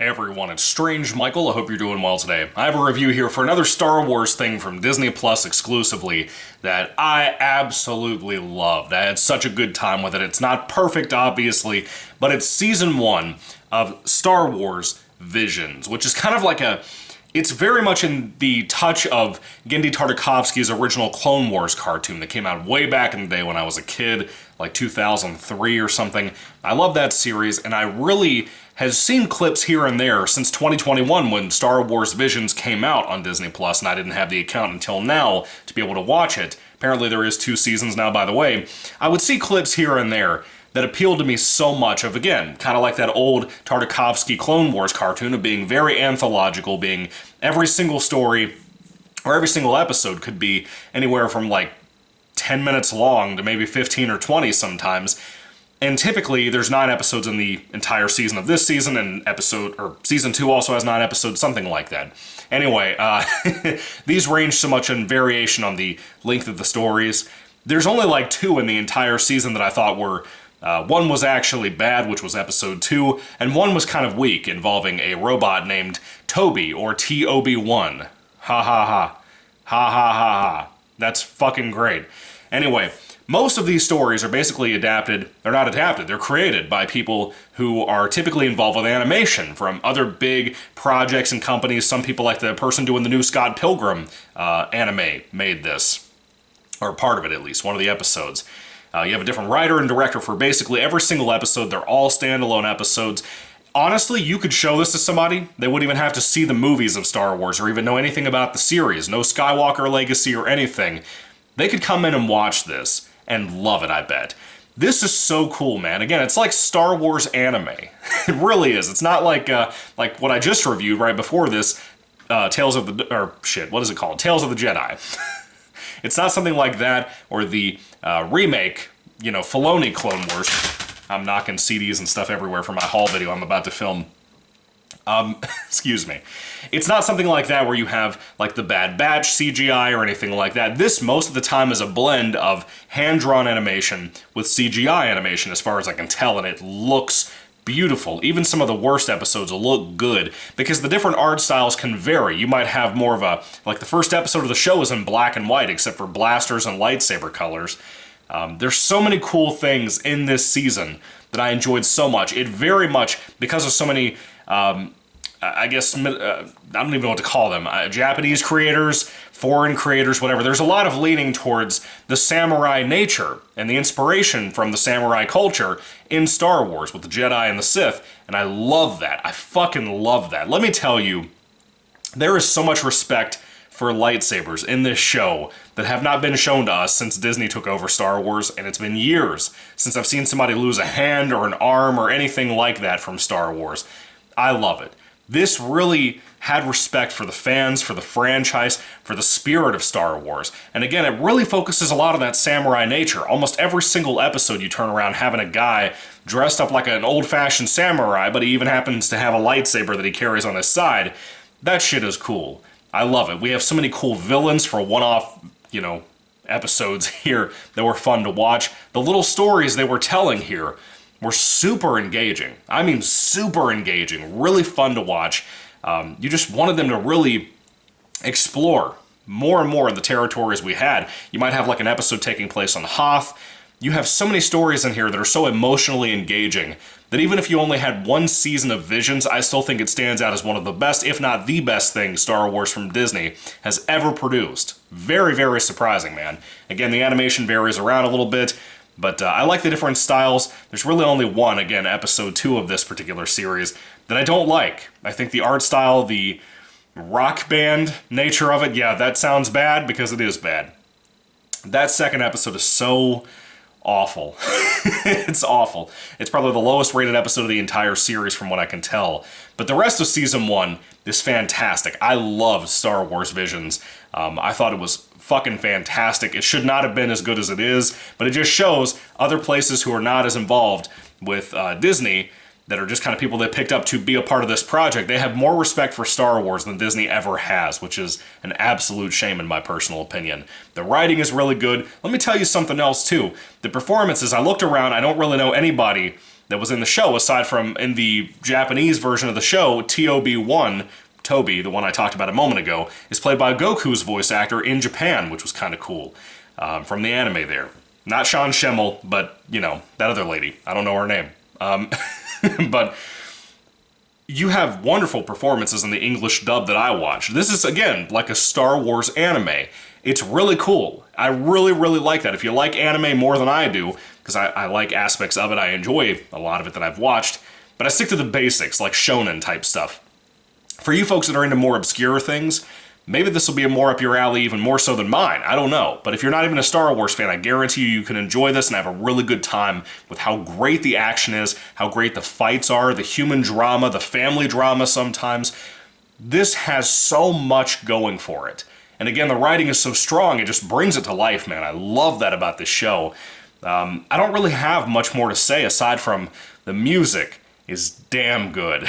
Hey everyone, it's Strange Michael. I hope you're doing well today. I have a review here for another Star Wars thing from Disney Plus exclusively that I absolutely loved. I had such a good time with it. It's not perfect, obviously, but it's Season 1 of Star Wars Visions, which is kind of like it's very much in the touch of Genndy Tartakovsky's original Clone Wars cartoon that came out way back in the day when I was a kid, like 2003 or something. I love that series, and I really has seen clips here and there since 2021 when Star Wars Visions came out on Disney Plus, and I didn't have the account until now to be able to watch it. Apparently there is 2 seasons now, by the way. I would see clips here and there that appealed to me so much of, again, kind of like that old Tartakovsky Clone Wars cartoon of being very anthological, being every single story or every single episode could be anywhere from like 10 minutes long to maybe 15 or 20 sometimes. And typically, there's 9 episodes in the entire season of this season, and season 2 also has 9 episodes, something like that. Anyway, these range so much in variation on the length of the stories. There's only like 2 in the entire season that I thought were, one was actually bad, which was episode 2, and one was kind of weak, involving a robot named Toby, or TOB1. Ha ha ha. Ha ha ha ha. That's fucking great. Anyway, most of these stories are basically adapted, they're not adapted, they're created by people who are typically involved with animation from other big projects and companies. Some people, like the person doing the new Scott Pilgrim anime, made this, or part of it at least, one of the episodes. You have a different writer and director for basically every single episode. They're all standalone episodes. Honestly, you could show this to somebody. They wouldn't even have to see the movies of Star Wars or even know anything about the series, no Skywalker legacy or anything. They could come in and watch this and love it, I bet. This is so cool, man. Again, it's like Star Wars anime. It really is. It's not like what I just reviewed right before this, Tales of the Jedi. It's not something like that, or the remake, Filoni Clone Wars. I'm knocking CDs and stuff everywhere for my haul video I'm about to film. Excuse me. It's not something like that where you have like the Bad Batch CGI or anything like that. This, most of the time, is a blend of hand-drawn animation with CGI animation, as far as I can tell, and it looks beautiful. Even some of the worst episodes will look good, because the different art styles can vary. You might have more of like the first episode of the show is in black and white, except for blasters and lightsaber colors. There's so many cool things in this season that I enjoyed so much. It very much, because of so many, I guess, I don't even know what to call them, Japanese creators, foreign creators, whatever. There's a lot of leaning towards the samurai nature and the inspiration from the samurai culture in Star Wars with the Jedi and the Sith, and I love that. I fucking love that. Let me tell you, there is so much respect for lightsabers in this show that have not been shown to us since Disney took over Star Wars, and it's been years since I've seen somebody lose a hand or an arm or anything like that from Star Wars. I love it. This really had respect for the fans, for the franchise, for the spirit of Star Wars. And again, it really focuses a lot on that samurai nature. Almost every single episode you turn around having a guy dressed up like an old-fashioned samurai, but he even happens to have a lightsaber that he carries on his side. That shit is cool. I love it. We have so many cool villains for one-off, episodes here that were fun to watch. The little stories they were telling here were super engaging. I mean, super engaging. Really fun to watch. You just wanted them to really explore more and more of the territories we had. You might have like an episode taking place on Hoth. You have so many stories in here that are so emotionally engaging that even if you only had 1 season of Visions, I still think it stands out as one of the best, if not the best thing Star Wars from Disney has ever produced. Very, very surprising, man. Again, the animation varies around a little bit, but I like the different styles. There's really only one, again, episode 2 of this particular series, that I don't like. I think the art style, the rock band nature of it, yeah, that sounds bad because it is bad. That second episode is so awful. It's awful. It's probably the lowest rated episode of the entire series from what I can tell. But the rest of season 1 is fantastic. I love Star Wars Visions. I thought it was fucking fantastic. It should not have been as good as it is, but it just shows other places who are not as involved with Disney, that are just kind of people that picked up to be a part of this project. They have more respect for Star Wars than Disney ever has, which is an absolute shame in my personal opinion. The writing is really good. Let me tell you something else too. The performances, I looked around, I don't really know anybody that was in the show, aside from in the Japanese version of the show, TOB1, Toby, the one I talked about a moment ago, is played by Goku's voice actor in Japan, which was kind of cool, from the anime there. Not Sean Schemmel, but, you know, that other lady. I don't know her name. But you have wonderful performances in the English dub that I watched. This is, again, like a Star Wars anime. It's really cool. I really, really like that. If you like anime more than I do, because I like aspects of it, I enjoy a lot of it that I've watched, but I stick to the basics, like shonen type stuff. For you folks that are into more obscure things, maybe this will be more up your alley even more so than mine. I don't know. But if you're not even a Star Wars fan, I guarantee you can enjoy this and have a really good time with how great the action is, how great the fights are, the human drama, the family drama sometimes. This has so much going for it. And again, the writing is so strong, it just brings it to life, man. I love that about this show. I don't really have much more to say aside from the music is damn good.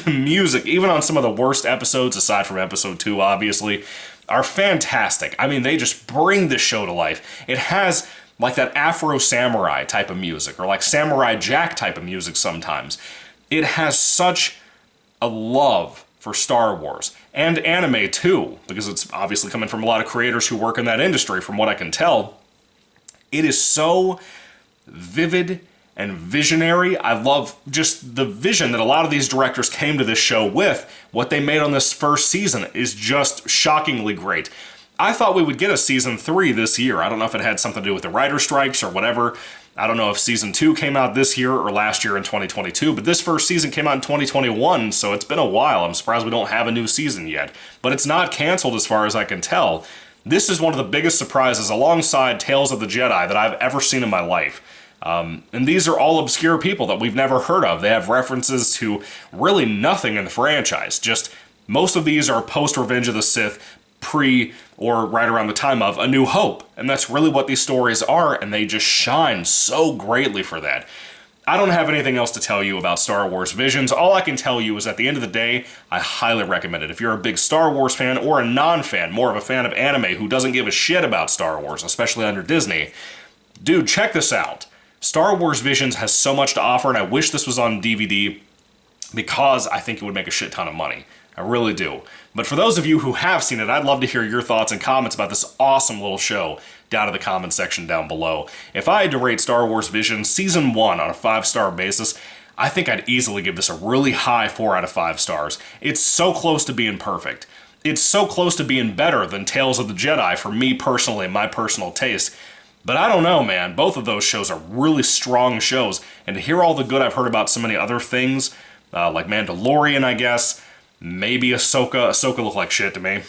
The music, even on some of the worst episodes, aside from episode 2, obviously, are fantastic. I mean, they just bring this show to life. It has like that Afro Samurai type of music, or like Samurai Jack type of music sometimes. It has such a love for Star Wars, and anime too, because it's obviously coming from a lot of creators who work in that industry, from what I can tell. It is so vivid and visionary. I love just the vision that a lot of these directors came to this show with. What they made on this first season is just shockingly great. I thought we would get a season 3 this year. I don't know if it had something to do with the writer strikes or whatever. I don't know if season 2 came out this year or last year in 2022, but this first season came out in 2021, so it's been a while. I'm surprised we don't have a new season yet. But it's not canceled as far as I can tell. This is one of the biggest surprises alongside Tales of the Jedi that I've ever seen in my life. And these are all obscure people that we've never heard of. They have references to really nothing in the franchise. Just most of these are post-Revenge of the Sith, pre or right around the time of A New Hope. And that's really what these stories are, and they just shine so greatly for that. I don't have anything else to tell you about Star Wars Visions. All I can tell you is at the end of the day, I highly recommend it. If you're a big Star Wars fan or a non-fan, more of a fan of anime who doesn't give a shit about Star Wars, especially under Disney, dude, check this out. Star Wars Visions has so much to offer, and I wish this was on DVD because I think it would make a shit ton of money. I really do. But for those of you who have seen it, I'd love to hear your thoughts and comments about this awesome little show down in the comment section down below. If I had to rate Star Wars Visions Season 1 on a 5-star basis, I think I'd easily give this a really high 4 out of 5 stars. It's so close to being perfect. It's so close to being better than Tales of the Jedi for me personally, my personal taste. But I don't know, man. Both of those shows are really strong shows, and to hear all the good I've heard about so many other things, like Mandalorian, I guess, maybe Ahsoka. Ahsoka looked like shit to me.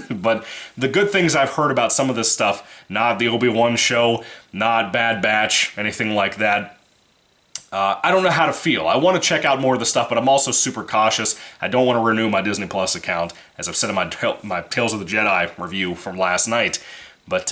But the good things I've heard about some of this stuff, not the Obi-Wan show, not Bad Batch, anything like that, I don't know how to feel. I want to check out more of the stuff, but I'm also super cautious. I don't want to renew my Disney Plus account, as I've said in my Tales of the Jedi review from last night. But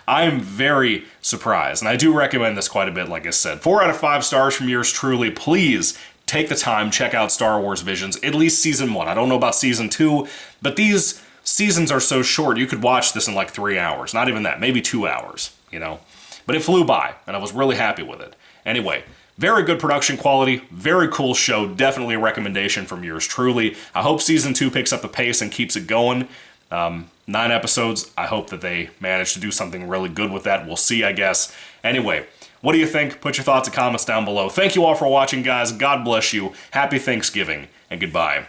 I'm very surprised, and I do recommend this quite a bit, like I said. 4 out of 5 stars from yours truly. Please take the time, check out Star Wars Visions, at least Season 1. I don't know about Season 2, but these seasons are so short, you could watch this in like 3 hours. Not even that, maybe 2 hours, you know? But it flew by, and I was really happy with it. Anyway, very good production quality, very cool show, definitely a recommendation from yours truly. I hope Season 2 picks up the pace and keeps it going. 9 episodes. I hope that they manage to do something really good with that. We'll see, I guess. Anyway, what do you think? Put your thoughts and comments down below. Thank you all for watching, guys. God bless you. Happy Thanksgiving, and goodbye.